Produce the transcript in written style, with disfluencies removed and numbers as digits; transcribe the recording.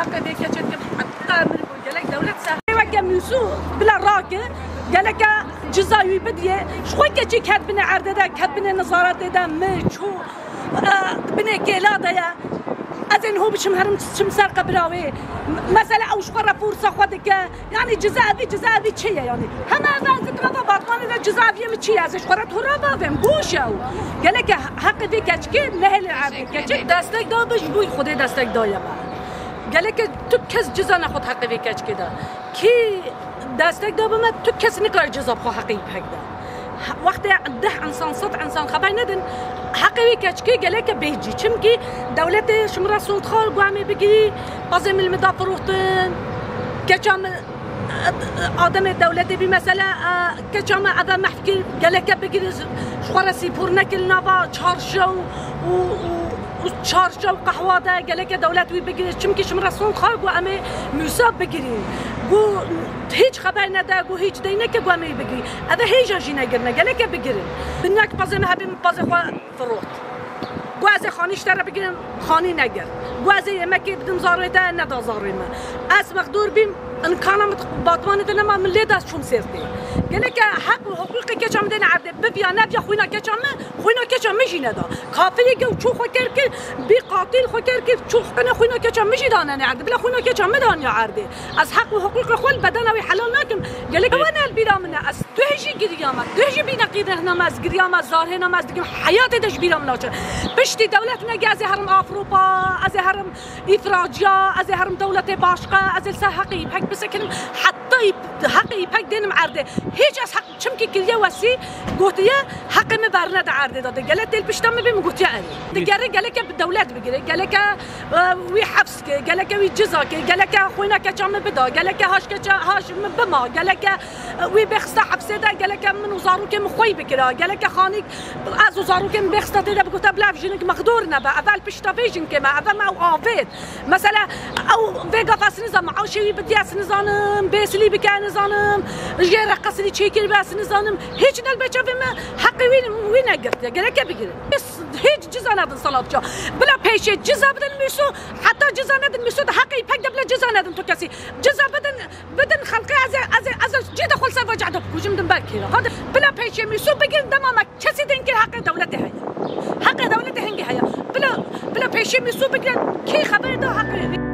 حق بيك كم حتى من قالك دولة سهل وكم يسوع بلا راكه قالك جزاوي بديه شوي كشي كاتبنا عرض ده كاتبنا نظارات ده مشو بنا كلا ده أذن هو بشم هرم شمسار قبراوي مثلا أو شقرة فرصة خدك يعني جزاء بي شيء يعني هم أذن ترى باطمان إذا جزاء بي مشي از شقرة هربا فهم بوشوا قالك حق في كشكي نهل عرض كشك دستك دا بش بوي خود دستك دا يا قالك تو كس جزاء ناخد حق في كشكي دا كي دستك دا بما تو كس نقدر جزاء بخو حقيقي هكذا وقت ده انسان صد انسان خبر ندن حقیقی کچکی گله که بیجی چم کی دولت شمرا صوت خال قومی بگی بازم المدافروتن کچام آدم دولت بی مثلا کچام آدم محکی گله که بگی شخورسی پر نکل نوا چارشو و چارشو قهوه ده گله که دولت وی بگی چم کی شمرا صوت خال قومی موساب بگیری گو هیچ خبر نده گو هیچ دینه که قومی بگی اذا هیچ جی نگرنه گله که بگیرن بنیاک بازم هبیم باز خوا فروت گوازه خانیش تر بگیرن خانی نگر گوازه یمکی بدم زارویده ندا زارویمه از مقدور بیم ان کانم باطمانه دنما من لیده از چوم سرتی گله که حق و حقوقی که چم دین عرده ببیا نبیا خوینا که چم میشی ندا کافری که چو خو کرد بی قاتل خو کرد چو کنه خوینا که چم میشی دانه عرده بلا خوینا که چم دانه عرده از حق و حقوق خود بدن و حلال نکم گله که وانا البیرامنه از تو هیچی گریام تو هیچی بی نقیده نماز گریام زار نماز دیگه حیات دش بیرام ناچه بشتی دولت نگه از هرم آفروپا از هرم افراجیا از هرم دولت باشقه از السحقی پک بس کنم حتی حقی پک دینم عرده هیچ از حق چم که گریه وسی گوتیه حق می برنده عرده داده گله دل پشتم بیم گوتیه علی دیگه گله که دولت بگیره گله که وی حبس که گله که وی جزا که گله که خوینا که چم بدا گله که هاش که هاش بما گله که وی بخسته حبس ده گله که من وزارو که مخوی بکره گله که خانی از وزارو که بخسته ده بگوته بلاف جنگ مقدور نبا اول پشتا ویژن که ما اول ما آفید مثلا او ویگا فاس نظام عاشی بدیاس نظام بیسلی بکن نظام جیر قصدی چیکر باس نظام هیچ نل بچه ما حقی وین نگرد گله که بگیره هیچ جزا ندن صلات جا بلا پیش جزا بدن میسو حتی جزا ندن میسو حقی پک دبلا جزا ندن تو کسی جزا بدن خلقی از جد خلص وجع دب کجم دن برکی هذا بلا پیش میسو بگیر دمام کسی دین که حق دولت هیا حق دولت هنگی هیا بلا پیش میسو بگیر کی خبر دو حق